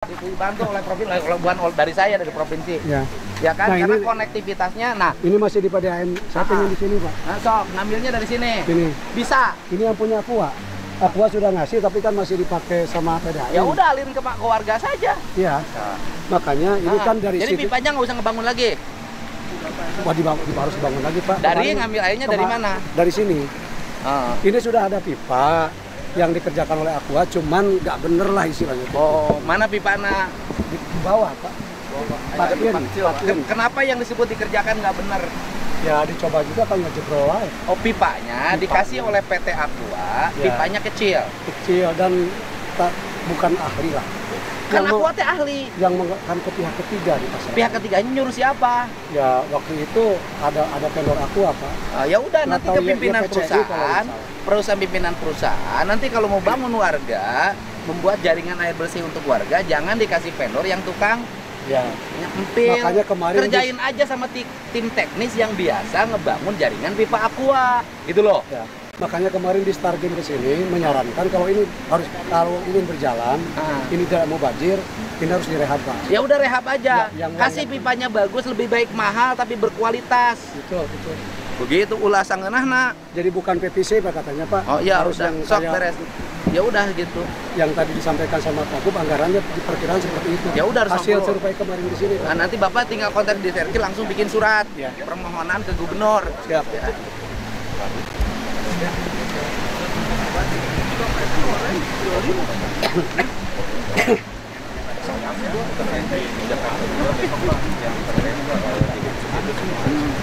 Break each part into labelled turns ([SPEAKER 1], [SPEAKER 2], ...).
[SPEAKER 1] Dibantu oleh provinsi, bukan dari saya, dari provinsi.
[SPEAKER 2] Ya.
[SPEAKER 1] Ya kan,
[SPEAKER 2] Nah,
[SPEAKER 1] karena
[SPEAKER 2] ini,
[SPEAKER 1] konektivitasnya. Nah,
[SPEAKER 2] ini masih di PDAM. Saya pengen di sini, Pak.
[SPEAKER 1] Nah, sok ngambilnya dari sini.
[SPEAKER 2] Sini.
[SPEAKER 1] Bisa.
[SPEAKER 2] Ini yang punya Aqua. Aqua sudah ngasih, tapi kan masih dipakai sama PDAM.
[SPEAKER 1] Ya udah, alirin ke warga saja.
[SPEAKER 2] Iya. Makanya ini kan dari
[SPEAKER 1] jadi
[SPEAKER 2] situ.
[SPEAKER 1] pipanya nggak usah ngebangun lagi.
[SPEAKER 2] Wah, harus dibangun lagi, Pak.
[SPEAKER 1] Dari ngambil airnya dari mana?
[SPEAKER 2] Dari sini. Ini sudah ada pipa yang dikerjakan oleh Aqua, cuman nggak bener lah istilahnya.
[SPEAKER 1] Oh, mana pipana?
[SPEAKER 2] Di bawah, Pak.
[SPEAKER 1] Kenapa yang disebut dikerjakan nggak benar?
[SPEAKER 2] Ya dicoba juga kan ngejebrol aja.
[SPEAKER 1] Oh, pipanya dikasih oleh PT Aqua,
[SPEAKER 2] Ya.
[SPEAKER 1] pipanya kecil.
[SPEAKER 2] Kecil dan bukan ahli lah.
[SPEAKER 1] Kan Aqua teh ahli.
[SPEAKER 2] Yang kan ke pihak ketiga di pasar.
[SPEAKER 1] Pihak ketiganya nyuruh siapa?
[SPEAKER 2] Ya waktu itu ada vendor Aqua, Pak.
[SPEAKER 1] Ya udah, nanti ke pimpinan
[SPEAKER 2] PCI
[SPEAKER 1] perusahaan pimpinan perusahaan. Nanti kalau mau bangun warga, membuat jaringan air bersih untuk warga, jangan dikasih vendor yang tukang
[SPEAKER 2] ya
[SPEAKER 1] empil.
[SPEAKER 2] Makanya kemarin
[SPEAKER 1] kerjain aja sama tim teknis yang biasa ngebangun jaringan pipa Aqua, gitu loh.
[SPEAKER 2] Ya. Makanya kemarin di Stargame ke sini menyarankan kalau ini ingin berjalan, ini tidak mau banjir, ini harus direhab, Pak.
[SPEAKER 1] Ya udah rehab aja.
[SPEAKER 2] Ya,
[SPEAKER 1] kasih pipanya bagus, lebih baik mahal tapi berkualitas.
[SPEAKER 2] Betul.
[SPEAKER 1] Begitu ulasan ngeunahna.
[SPEAKER 2] Jadi bukan PVC, Pak, katanya, Pak.
[SPEAKER 1] Oh iya,
[SPEAKER 2] harus
[SPEAKER 1] udah
[SPEAKER 2] yang
[SPEAKER 1] sok beres. Ya udah gitu.
[SPEAKER 2] Yang tadi disampaikan sama Pak Gub, anggarannya diperkirakan seperti itu.
[SPEAKER 1] Ya udah,
[SPEAKER 2] hasil survei kemarin di sini, Pak.
[SPEAKER 1] Nah, nanti Bapak tinggal kontak di Serkil, langsung bikin surat permohonan ke gubernur.
[SPEAKER 2] Siap.
[SPEAKER 1] Ya.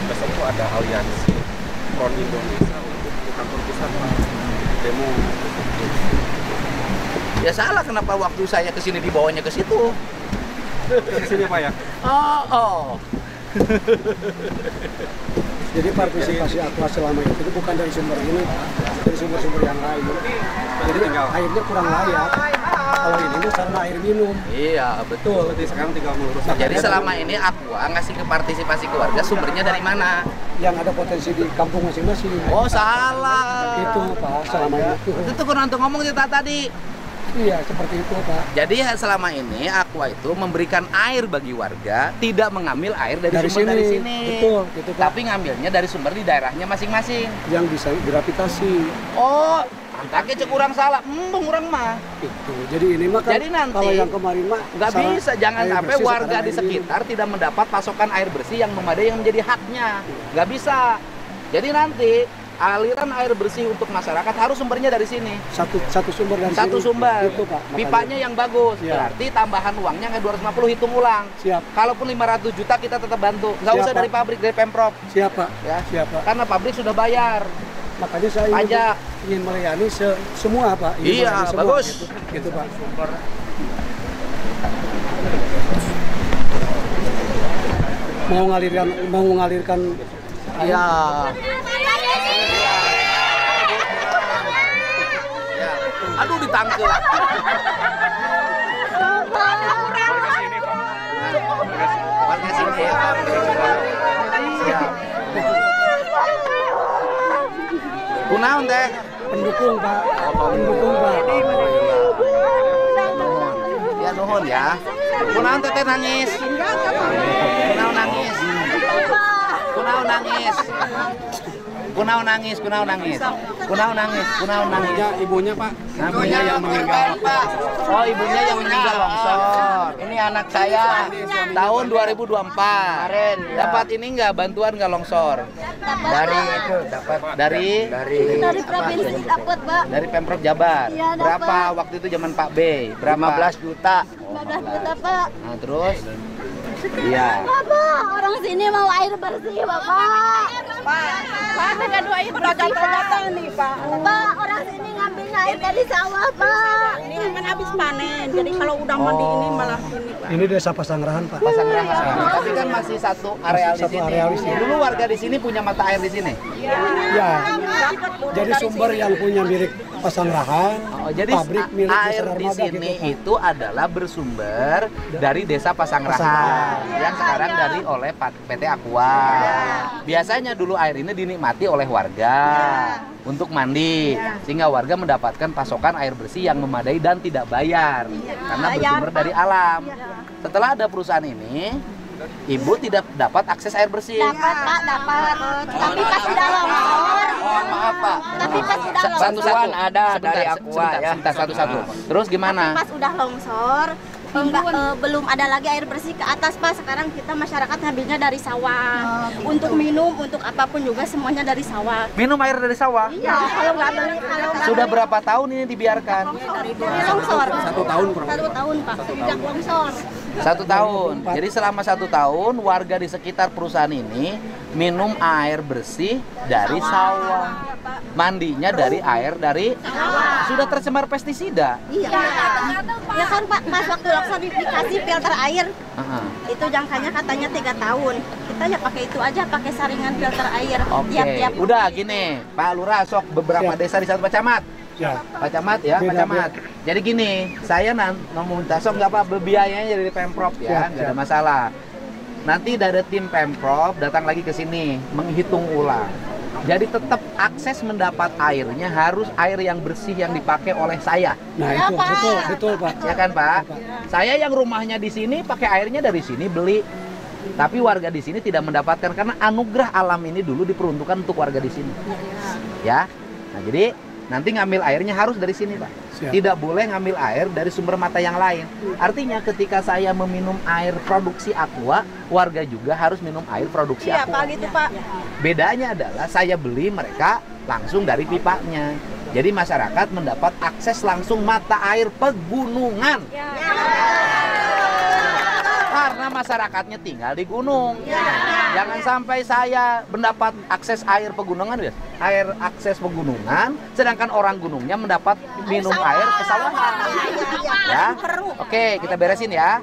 [SPEAKER 3] Besok itu ada aliansi Front Indonesia untuk kantor pusat demo.
[SPEAKER 1] Ya salah, kenapa waktu saya kesini dibawanya ke situ?
[SPEAKER 3] Ke sini Pak ya?
[SPEAKER 1] Oh.
[SPEAKER 2] Jadi partisipasi Aqua selama itu bukan dari sumber ini, dari sumber-sumber yang lain. Jadi airnya kurang layak. Kalau ini karena air minum.
[SPEAKER 1] Iya, betul.
[SPEAKER 3] Jadi sekarang tinggal melurus.
[SPEAKER 1] Jadi selama ini Aqua ngasih ke partisipasi keluarga, sumbernya dari mana?
[SPEAKER 2] Yang ada potensi di kampung masing-masing.
[SPEAKER 1] Oh, salah.
[SPEAKER 2] Itu, Pak, selama itu.
[SPEAKER 1] Itu kurang tuh ngomong cerita tadi.
[SPEAKER 2] Iya, seperti itu, Pak.
[SPEAKER 1] Jadi selama ini Aqua itu memberikan air bagi warga, tidak mengambil air dari sumber dari sini.
[SPEAKER 2] Betul, gitu, Pak.
[SPEAKER 1] Tapi ngambilnya dari sumber di daerahnya masing-masing.
[SPEAKER 2] Yang bisa gravitasi.
[SPEAKER 1] Oh, antaknya cek kurang salah. Kurang mah.
[SPEAKER 2] Itu. Jadi ini mah kan
[SPEAKER 1] Jadi nanti
[SPEAKER 2] kalau yang kemarin mah
[SPEAKER 1] nggak bisa, jangan sampai warga di
[SPEAKER 2] air
[SPEAKER 1] sekitar tidak mendapat pasokan air bersih yang memadai yang menjadi haknya. Nggak bisa. Jadi nanti aliran air bersih untuk masyarakat harus sumbernya dari sini.
[SPEAKER 2] Satu sumber dari
[SPEAKER 1] Satu
[SPEAKER 2] sini.
[SPEAKER 1] sumber.
[SPEAKER 2] Itu, Pak.
[SPEAKER 1] Pipanya yang bagus.
[SPEAKER 2] Ya.
[SPEAKER 1] Berarti tambahan uangnya nggak 250, hitung ulang.
[SPEAKER 2] Siap.
[SPEAKER 1] Kalaupun 500 juta kita tetap bantu. Nggak
[SPEAKER 2] Siap,
[SPEAKER 1] usah
[SPEAKER 2] Pak.
[SPEAKER 1] dari pabrik, dari Pemprov.
[SPEAKER 2] Siap, Pak.
[SPEAKER 1] Ya.
[SPEAKER 2] Siap, Pak.
[SPEAKER 1] Karena pabrik sudah bayar.
[SPEAKER 2] Makanya saya
[SPEAKER 1] Pajak.
[SPEAKER 2] ingin melayani semua, Pak. Ingin
[SPEAKER 1] Iya,
[SPEAKER 2] melayani semua,
[SPEAKER 1] bagus.
[SPEAKER 2] Gitu, Pak. Mau mengalirkan
[SPEAKER 1] Iya. Aduh, ditangkep. Warga sini ya. Siap. Kunaon teh?
[SPEAKER 2] pendukung, Pak. Pendukung, Pak.
[SPEAKER 1] Ya nuhun ya. Kunaon teteh nangis? Kunaon nangis? Kunaon nangis? Kunaon nangis? Kunaon nangis? Kunaon nangis? Kunaon nangis?
[SPEAKER 3] Ibunya Pak.
[SPEAKER 1] Ibunya yang meninggal, Pak. Oh, ibunya yang meninggal longsor. Ini anak saya tahun 2024. Kemarin dapat ini enggak, bantuan enggak longsor? Dari itu dapat dari
[SPEAKER 4] provinsi dapat, Pak.
[SPEAKER 1] dari Pemprov Jabar.
[SPEAKER 4] Iya, dapat.
[SPEAKER 1] Berapa waktu itu zaman Pak B? Berapa? 15 juta.
[SPEAKER 4] 15 juta, Pak.
[SPEAKER 1] Nah, terus iya.
[SPEAKER 4] Bapak, orang sini mau air bersih, Bapak.
[SPEAKER 5] Pak, ada dua air udah gatal-gatal nih, Pak.
[SPEAKER 4] Pak, orang sini ngambilnya air dari sawah, Pak.
[SPEAKER 5] Ini kan habis panen, jadi kalau udah mandi ini malah ini, Pak.
[SPEAKER 2] Ini desa Pasanggerahan, Pak.
[SPEAKER 1] Pasanggerahan. Tapi kan masih satu areal di
[SPEAKER 2] Satu
[SPEAKER 1] sini.
[SPEAKER 2] areal di sini.
[SPEAKER 1] Dulu warga di sini punya mata air di sini.
[SPEAKER 2] Ya. Jadi sumber yang punya milik Pasanggrahan,
[SPEAKER 1] jadi
[SPEAKER 2] pabrik milik
[SPEAKER 1] air
[SPEAKER 2] Desa
[SPEAKER 1] di
[SPEAKER 2] Darmaga
[SPEAKER 1] sini
[SPEAKER 2] gitu, Pak.
[SPEAKER 1] itu adalah bersumber dari Desa Pasanggrahan yang sekarang dari oleh PT Aqua. Biasanya dulu air ini dinikmati oleh warga untuk mandi, sehingga warga mendapatkan pasokan air bersih yang memadai dan tidak bayar karena bersumber dari alam. Setelah ada perusahaan ini, Ibu tidak dapat akses air bersih.
[SPEAKER 4] Dapat Pak, dapat. Tapi pas sudah longsor.
[SPEAKER 1] Oh, maaf Pak.
[SPEAKER 4] Tapi pas sudah longsor.
[SPEAKER 1] Satu-satu
[SPEAKER 6] ada
[SPEAKER 1] sebentar,
[SPEAKER 6] dari Aqua ya.
[SPEAKER 1] sebentar, satu-satu. Terus gimana?
[SPEAKER 4] Pas udah longsor, belum ada lagi air bersih ke atas Pak. Sekarang kita masyarakat ngambilnya dari sawah. Untuk minum, untuk apapun juga semuanya dari sawah.
[SPEAKER 1] Minum air dari sawah?
[SPEAKER 4] Iya, kalau nggak beli, kalau nggak
[SPEAKER 1] Sudah
[SPEAKER 4] beli,
[SPEAKER 1] berapa tahun ini dibiarkan?
[SPEAKER 4] dari longsor.
[SPEAKER 2] 1 tahun kurang.
[SPEAKER 4] 1 tahun Pak, sejak longsor.
[SPEAKER 1] 1 tahun. Jadi selama 1 tahun warga di sekitar perusahaan ini minum air bersih dari sawah. Mandinya dari air dari sudah tercemar pestisida.
[SPEAKER 4] Iya. Ya kan Pak, pas waktu longsor dikasih filter air. Itu jangkanya katanya 3 tahun. Kita ya pakai itu aja, pakai saringan filter air.
[SPEAKER 1] Oke.
[SPEAKER 4] Tiap-tiap.
[SPEAKER 1] Udah gini, Pak Lurah sok beberapa desa di satu Pacamat.
[SPEAKER 2] Ya.
[SPEAKER 1] Pak Camat ya, Pak
[SPEAKER 2] Beda,
[SPEAKER 1] Camat. Jadi gini, saya mau minta sok nggak apa biayanya dari Pemprov ya, nggak ada masalah. Nanti dari tim Pemprov datang lagi ke sini menghitung ulang. Jadi tetap akses mendapat airnya harus air yang bersih yang dipakai oleh saya.
[SPEAKER 2] Nah itu betul Pak.
[SPEAKER 1] Ya kan Pak? Saya yang rumahnya di sini pakai airnya dari sini beli. Tapi warga di sini tidak mendapatkan karena anugerah alam ini dulu diperuntukkan untuk warga di sini. Ya. Nah, jadi nanti ngambil airnya harus dari sini Pak.
[SPEAKER 2] Siap.
[SPEAKER 1] Tidak boleh ngambil air dari sumber mata yang lain. Artinya ketika saya meminum air produksi Aqua, warga juga harus minum air produksi
[SPEAKER 5] Iya
[SPEAKER 1] Aqua.
[SPEAKER 5] Pak, gitu Pak.
[SPEAKER 1] Bedanya adalah saya beli, mereka langsung dari pipanya. Jadi masyarakat mendapat akses langsung mata air pegunungan. Karena masyarakatnya tinggal di gunung. Jangan sampai saya mendapat akses air pegunungan, air akses pegunungan, sedangkan orang gunungnya mendapat minum air pesawahan. Ya, oke, kita beresin ya.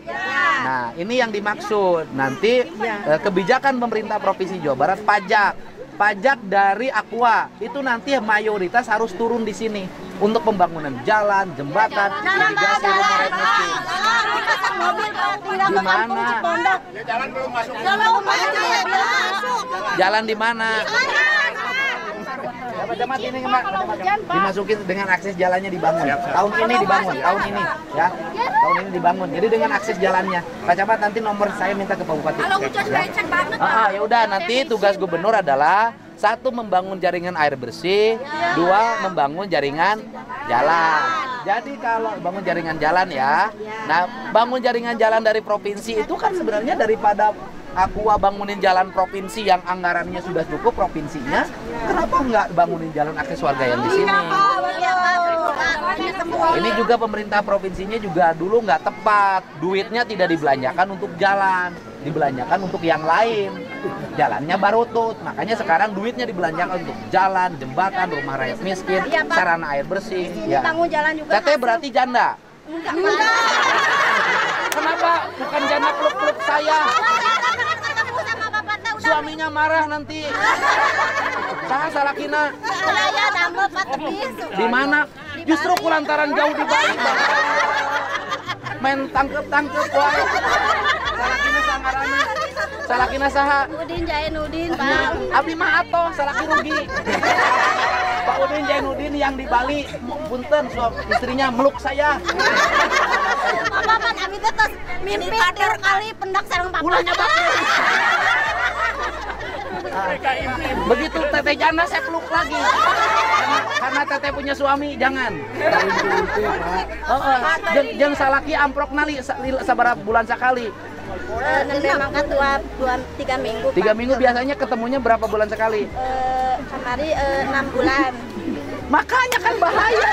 [SPEAKER 1] Nah, ini yang dimaksud. Nanti kebijakan pemerintah Provinsi Jawa Barat pajak dari Aqua itu nanti mayoritas harus turun di sini untuk pembangunan jalan, jembatan, irigasi rumah rakyat miskin. Di mana? Jalan di mana? Pak Camat ini Mbak, dimasukin dengan akses jalannya dibangun. Tahun ini dibangun, tahun ini ya. Tahun ini dibangun. Jadi dengan akses jalannya. Pak Camat nanti nomor saya minta ke Pak Bupati. Ya udah nanti tugas gubernur adalah 1 membangun jaringan air bersih, 2 membangun jaringan jalan. Jadi kalau bangun jaringan jalan ya. Nah, bangun jaringan jalan dari provinsi itu kan sebenarnya daripada Aqua bangunin jalan provinsi yang anggarannya sudah cukup provinsinya, kenapa nggak bangunin jalan akses warga yang di sini? Ini juga pemerintah provinsinya juga dulu nggak tepat, duitnya tidak dibelanjakan untuk jalan, dibelanjakan untuk yang lain. Jalannya baru tut, makanya sekarang duitnya dibelanjakan untuk jalan, jembatan, rumah rakyat miskin, sarana air bersih. Ya.
[SPEAKER 4] Bangun jalan juga.
[SPEAKER 1] Teteh berarti janda?
[SPEAKER 4] Enggak.
[SPEAKER 1] Kenapa bukan janda peluk-peluk saya? Suaminya marah nanti. Salah kina.
[SPEAKER 4] Saya nambah Pak Tepis.
[SPEAKER 1] Di mana? Justru kulantaran jauh di Bali. Main tangkep wae. Salakina sangarana. Salakina saha?
[SPEAKER 4] Udin Jainuddin Pak.
[SPEAKER 1] Abdi mah atoh salaki rugi. Pak Udin Jainuddin yang di Bali, punten istrinya meluk saya.
[SPEAKER 4] Bapak Abi teh tos mimpi tiap kali pendak sareng papa.
[SPEAKER 1] Ulahnya bakal. Begitu teteh janda saya peluk lagi. Karena teteh punya suami, jangan. Jeung salaki amprok nali sabaraha bulan sakali.
[SPEAKER 4] Memang kan 3 minggu.
[SPEAKER 1] 3 minggu biasanya ketemunya berapa bulan sekali?
[SPEAKER 4] Kemari 6 bulan.
[SPEAKER 1] Makanya kan bahaya.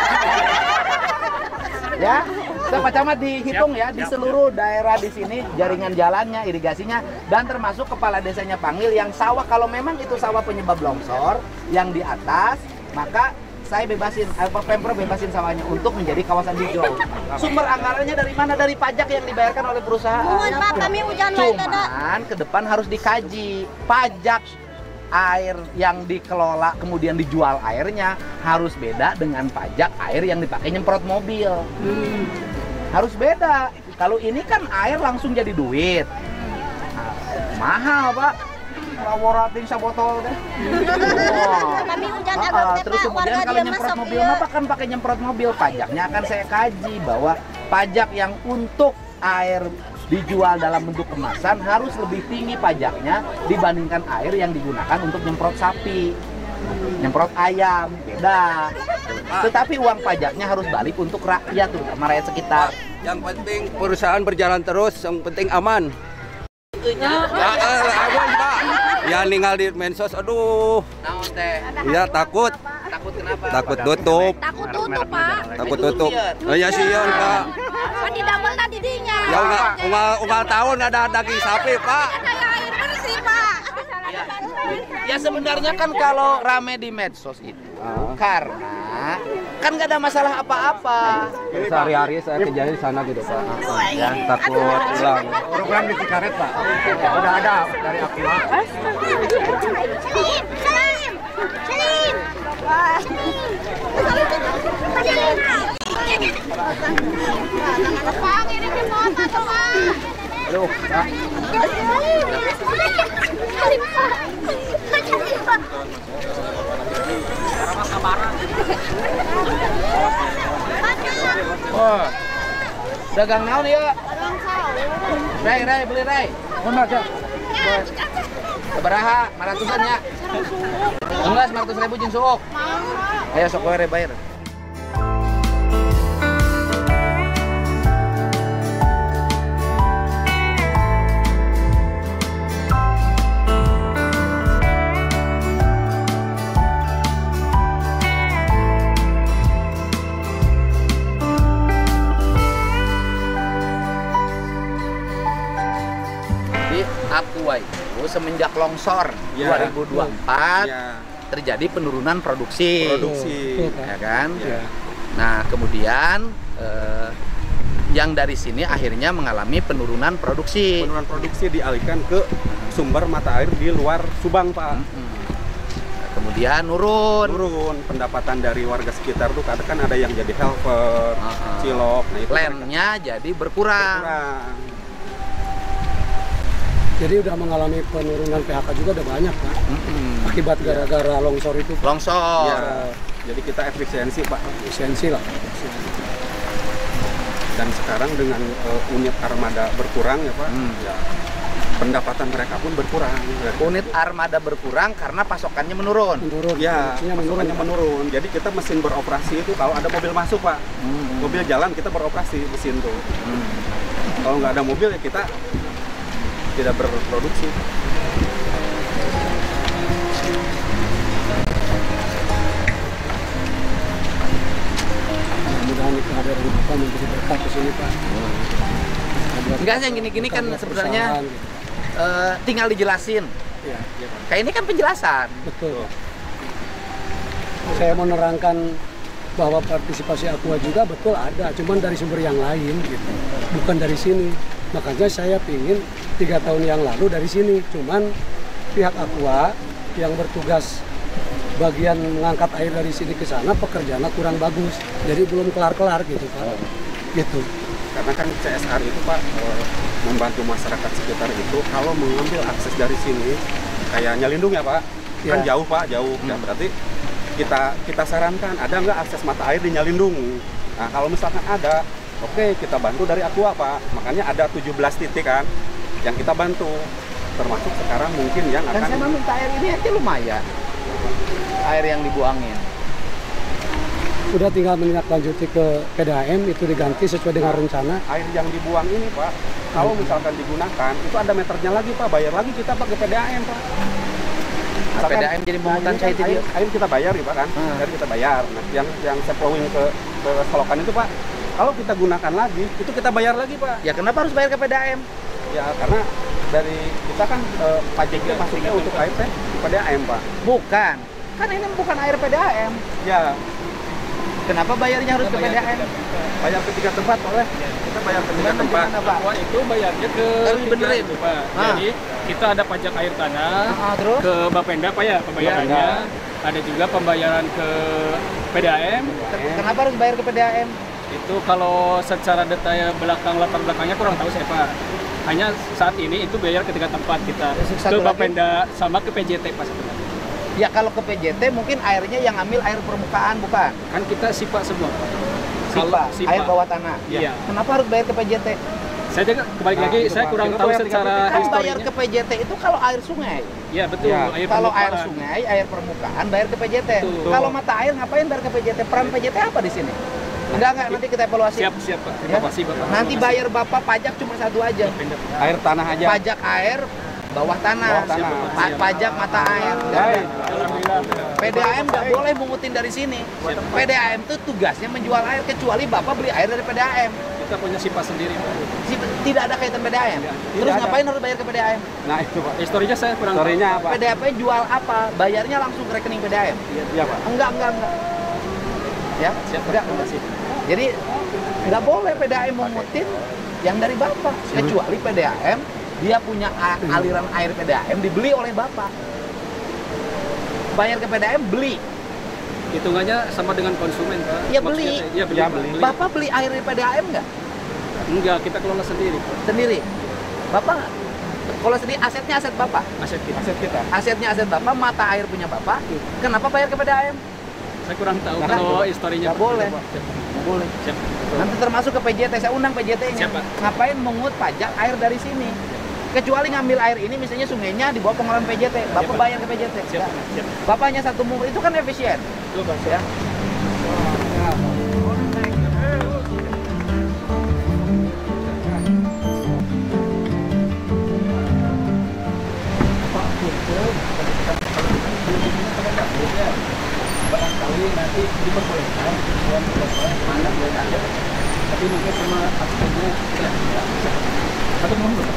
[SPEAKER 1] Ya, Pak Camat dihitung ya di seluruh daerah di sini jaringan jalannya, irigasinya, dan termasuk kepala desanya Panggil yang sawah, kalau memang itu sawah penyebab longsor yang di atas, maka saya bebasin, Pemprov bebasin sawahnya untuk menjadi kawasan hijau. Sumber anggarannya dari mana? Dari pajak yang dibayarkan oleh perusahaan.
[SPEAKER 4] Pak, kami hujan lagi
[SPEAKER 1] Cuman ke depan harus dikaji pajak air yang dikelola kemudian dijual airnya harus beda dengan pajak air yang dipakai nyemprot mobil. Harus beda. Kalau ini kan air langsung jadi duit. Nah, mahal, Pak. Laborating sabotol deh.
[SPEAKER 4] Kami hujan abang teh,
[SPEAKER 1] Terus
[SPEAKER 4] Pak,
[SPEAKER 1] kemudian
[SPEAKER 4] warga
[SPEAKER 1] kalau
[SPEAKER 4] dia
[SPEAKER 1] nyemprot
[SPEAKER 4] masuk
[SPEAKER 1] mobil
[SPEAKER 4] ieu.
[SPEAKER 1] apa kan pakai nyemprot mobil, pajaknya akan saya kaji bahwa pajak yang untuk air dijual dalam bentuk kemasan harus lebih tinggi pajaknya dibandingkan air yang digunakan untuk nyemprot sapi, nyemprot ayam, beda. Tetapi uang pajaknya harus balik untuk rakyat, terutama rakyat sekitar.
[SPEAKER 6] Yang penting perusahaan berjalan terus, yang penting aman. Aman, Pak. Ya ninggal di mensos, aduh.
[SPEAKER 1] Naon teh?
[SPEAKER 6] Ya takut.
[SPEAKER 1] Takut kenapa?
[SPEAKER 6] Takut tutup.
[SPEAKER 5] Takut tutup, Pak.
[SPEAKER 6] Takut tutup. Oh ya sieun, Pak.
[SPEAKER 5] Kan di double tadi dinya.
[SPEAKER 6] Ya unggal tahun ada daging sapi, Pak.
[SPEAKER 5] Kayak air bersih, Pak.
[SPEAKER 1] Ya sebenarnya kan kalau rame di medsos itu karena kan nggak ada masalah apa-apa.
[SPEAKER 6] Sehari-hari saya kejadian di sana gitu, Pak. Ya, takut hilang.
[SPEAKER 2] Program di Cikaret, Pak. Udah ada dari Akiwa.
[SPEAKER 4] Salim. Salim. Pak, ini di motor tuh, Pak.
[SPEAKER 1] Aduh, Pak.
[SPEAKER 4] Salim, Pak. Salim, Pak.
[SPEAKER 1] Wah. Dagang naon ya? Rai, beli Rai. Mana ya? Sabaraha? 500-an ya? Enggak, 900.000 jeung suuk. Ayo sok we bayar. Aqua itu semenjak longsor 2024 terjadi penurunan produksi, ya kan? Nah kemudian yang dari sini akhirnya mengalami penurunan produksi.
[SPEAKER 3] Penurunan produksi dialihkan ke sumber mata air di luar Subang, Pak.
[SPEAKER 1] Kemudian nurun
[SPEAKER 3] Pendapatan dari warga sekitar tuh kadang kan ada yang jadi helper, cilok, nah itu
[SPEAKER 1] landnya jadi berkurang.
[SPEAKER 2] Jadi udah mengalami penurunan PHK juga udah banyak, Pak. Akibat gara-gara longsor itu.
[SPEAKER 1] Longsor.
[SPEAKER 3] Ya, jadi kita efisiensi, Pak.
[SPEAKER 2] Efisiensi lah.
[SPEAKER 3] Dan sekarang dengan unit armada berkurang ya, Pak. Ya, pendapatan mereka pun berkurang.
[SPEAKER 1] Unit armada berkurang karena pasokannya menurun.
[SPEAKER 3] Ya, pasokannya menurun. Jadi kita mesin beroperasi itu kalau ada mobil masuk, Pak. Mobil jalan kita beroperasi mesin tuh. Kalau nggak ada mobil ya kita tidak berproduksi.
[SPEAKER 2] Mudah-mudahan kehadiran Bapak menjadi berkah ke sini, Pak.
[SPEAKER 1] Enggak sih, yang gini-gini kan sebenarnya tinggal dijelasin.
[SPEAKER 2] Ya.
[SPEAKER 1] Kayak ini kan penjelasan.
[SPEAKER 2] Betul. Saya mau menerangkan bahwa partisipasi Aqua juga betul ada, cuman dari sumber yang lain gitu, bukan dari sini. Makanya saya pingin 3 tahun yang lalu dari sini, cuman pihak Aqua yang bertugas bagian mengangkat air dari sini ke sana pekerjaannya kurang bagus, jadi belum kelar-kelar gitu, Pak. Gitu.
[SPEAKER 3] Karena kan CSR itu, Pak, membantu masyarakat sekitar itu kalau mengambil akses dari sini kayak Nyalindung ya, Pak. Kan jauh, Pak, jauh. Ya, berarti kita sarankan ada nggak akses mata air di Nyalindung. Nah, kalau misalkan ada, oke, kita bantu dari Aqua, Pak. Makanya ada 17 titik kan yang kita bantu. Termasuk sekarang mungkin yang
[SPEAKER 1] Dan saya minta air ini aja lumayan. Air yang dibuangin.
[SPEAKER 2] Udah tinggal menindaklanjuti ke PDAM, itu diganti sesuai dengan rencana.
[SPEAKER 3] Air yang dibuang ini, Pak, kalau misalkan digunakan, itu ada meternya lagi, Pak. Bayar lagi kita pakai PDAM, Pak. Misalkan,
[SPEAKER 1] PDAM jadi pungutan saya itu dia.
[SPEAKER 3] Air kita bayar, ya, Pak, kan? Air kita bayar. Nah, yang flowing ke selokan itu, Pak, kalau kita gunakan lagi, itu kita bayar lagi, Pak.
[SPEAKER 1] Ya kenapa harus bayar ke PDAM?
[SPEAKER 3] Ya karena dari kita kan pajaknya masuknya untuk air teh PDAM, Pak.
[SPEAKER 1] Bukan. Kan ini bukan air PDAM.
[SPEAKER 3] Ya.
[SPEAKER 1] Kenapa bayarnya harus ke PDAM?
[SPEAKER 3] Bayar ke 3 tempat oleh kita bayar ke 3 tempat.
[SPEAKER 7] Wah, itu bayarnya ke
[SPEAKER 1] Harus dibenerin.
[SPEAKER 7] itu, Pak. Jadi kita ada pajak air tanah
[SPEAKER 1] terus?
[SPEAKER 7] ke Bapenda, Pak ya, pembayarannya. Ada juga pembayaran ke PDAM.
[SPEAKER 1] Kenapa harus bayar ke PDAM?
[SPEAKER 7] Itu kalau secara detail latar belakangnya kurang tahu saya, Pak. Hanya saat ini itu bayar ke 3 tempat kita.
[SPEAKER 1] Satu
[SPEAKER 7] Ke
[SPEAKER 1] lagi?
[SPEAKER 7] Bapenda sama ke PJT, Pak, sebenarnya.
[SPEAKER 1] Ya kalau ke PJT mungkin airnya yang ambil air permukaan bukan?
[SPEAKER 7] Kan kita SIPA semua, Pak.
[SPEAKER 1] SIPA, air bawah tanah.
[SPEAKER 7] Iya.
[SPEAKER 1] Kenapa harus bayar ke PJT?
[SPEAKER 7] Saya juga kembali lagi, saya kurang tahu secara
[SPEAKER 1] Kan bayar
[SPEAKER 7] historinya.
[SPEAKER 1] ke PJT itu kalau air sungai.
[SPEAKER 7] Iya, betul.
[SPEAKER 3] Ya.
[SPEAKER 1] Kalau air
[SPEAKER 7] permukaan.
[SPEAKER 1] sungai, air permukaan bayar ke PJT.
[SPEAKER 7] Betul.
[SPEAKER 1] Kalau mata air ngapain bayar ke PJT? Peran PJT apa di sini? Enggak, nanti kita evaluasi.
[SPEAKER 7] Siap, Pak.
[SPEAKER 1] Ya.
[SPEAKER 7] Terima kasih, Bapak.
[SPEAKER 1] Nanti bayar Bapak pajak cuma satu aja.
[SPEAKER 3] Air tanah aja.
[SPEAKER 1] Pajak air bawah tanah.
[SPEAKER 3] Bawah tanah.
[SPEAKER 1] Pajak mata air.
[SPEAKER 3] Baik.
[SPEAKER 1] PDAM nggak boleh mungutin dari sini. PDAM itu tugasnya menjual air kecuali Bapak beli air dari PDAM.
[SPEAKER 7] Kita punya SIPA sendiri, Pak.
[SPEAKER 1] Tidak ada kaitan PDAM. Terus ngapain harus bayar ke PDAM?
[SPEAKER 3] Nah, itu Pak.
[SPEAKER 7] Historinya saya kurang
[SPEAKER 3] Story-nya apa?
[SPEAKER 1] PDAM jual apa? Bayarnya langsung ke rekening PDAM.
[SPEAKER 3] Iya, Pak.
[SPEAKER 1] Enggak. Ya,
[SPEAKER 7] Siap,
[SPEAKER 1] enggak.
[SPEAKER 7] terima kasih.
[SPEAKER 1] Jadi nggak boleh PDAM mengutin yang dari Bapak, kecuali PDAM dia punya aliran air PDAM dibeli oleh Bapak. Bayar ke PDAM beli.
[SPEAKER 7] Hitungannya sama dengan konsumen, Pak.
[SPEAKER 1] Ya, beli.
[SPEAKER 7] Iya, beli.
[SPEAKER 3] Ya,
[SPEAKER 7] Pak.
[SPEAKER 3] beli.
[SPEAKER 1] Bapak beli air dari PDAM nggak?
[SPEAKER 7] Enggak, kita kelola sendiri, Pak.
[SPEAKER 1] Sendiri. Bapak kalau sendiri asetnya aset Bapak.
[SPEAKER 7] Aset kita.
[SPEAKER 3] Aset kita.
[SPEAKER 1] Asetnya aset Bapak, mata air punya Bapak. Kenapa bayar ke PDAM?
[SPEAKER 7] Saya kurang tahu
[SPEAKER 1] Nah,
[SPEAKER 7] kalau historinya.
[SPEAKER 1] nggak boleh.
[SPEAKER 7] Siap.
[SPEAKER 1] Boleh.
[SPEAKER 7] Siap.
[SPEAKER 1] Nanti termasuk ke PJT, saya undang PJT-nya.
[SPEAKER 7] Siap, Pak.
[SPEAKER 1] Ngapain mengut pajak air dari sini? Kecuali ngambil air ini misalnya sungainya di bawah pengelolaan PJT, Bapak
[SPEAKER 7] Pak.
[SPEAKER 1] bayar ke PJT.
[SPEAKER 7] Siap,
[SPEAKER 1] Enggak.
[SPEAKER 7] siap.
[SPEAKER 1] Bapaknya satu minggu itu kan efisien.
[SPEAKER 7] Betul, Pak.
[SPEAKER 1] Ya. Barangkali nanti diperbolehkan mana boleh ada, tapi mungkin sama aksesnya tidak bisa. Satu nomor.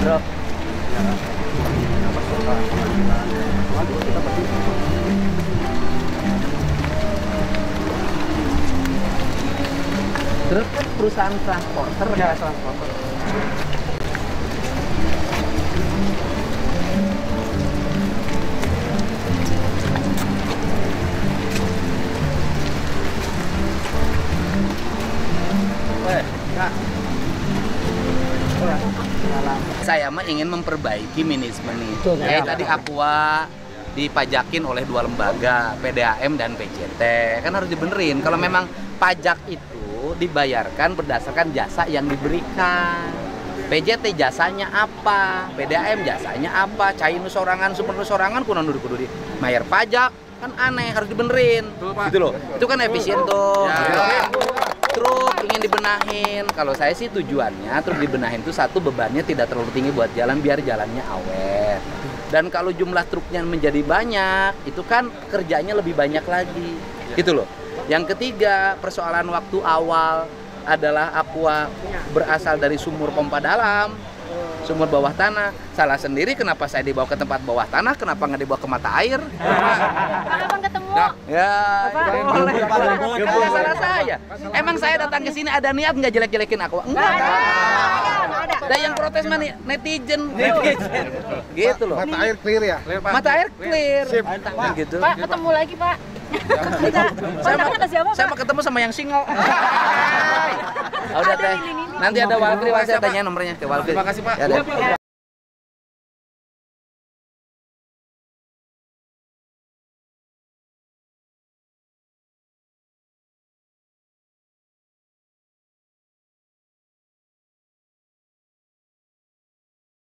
[SPEAKER 1] Bro. Terus kan perusahaan transporter ya, transporter. Saya mah ingin memperbaiki manajemen itu. Ya, tadi Aqua dipajakin oleh dua lembaga, PDAM dan PJT. Kan harus dibenerin. Kalau memang pajak itu dibayarkan berdasarkan jasa yang diberikan. PJT jasanya apa? PDAM jasanya apa? Cai nu sorangan, sumber nu sorangan kudu kudu bayar pajak. Kan aneh, harus dibenerin. Gitu loh. Itu kan efisien tuh. Ya. Truk ingin dibenahin. Kalau saya sih tujuannya truk dibenahin itu satu, bebannya tidak terlalu tinggi buat jalan biar jalannya awet. Dan kalau jumlah truknya menjadi banyak, itu kan kerjanya lebih banyak lagi. Gitu loh. Yang ketiga, persoalan waktu awal adalah Aqua berasal dari sumur pompa dalam, sumur bawah tanah. Salah sendiri kenapa saya dibawa ke tempat bawah tanah, kenapa nggak dibawa ke mata air?
[SPEAKER 4] Kapan ketemu?
[SPEAKER 1] Ya, boleh. Kan salah saya. Emang saya datang ke sini ada niat nggak jelek-jelekin Aqua? Enggak. Dan yang protes mah netizen. Gitu loh.
[SPEAKER 3] Mata air clear ya?
[SPEAKER 1] Mata air clear. Gitu.
[SPEAKER 4] Pak, ketemu lagi, Pak. Kontaknya ke siapa,
[SPEAKER 1] Saya
[SPEAKER 4] Pak?
[SPEAKER 1] mau ketemu sama yang single. Udah teh. Nanti ada Walfri, saya tanya nomornya ke Walfri.
[SPEAKER 3] Terima kasih, Pak.
[SPEAKER 1] Ya,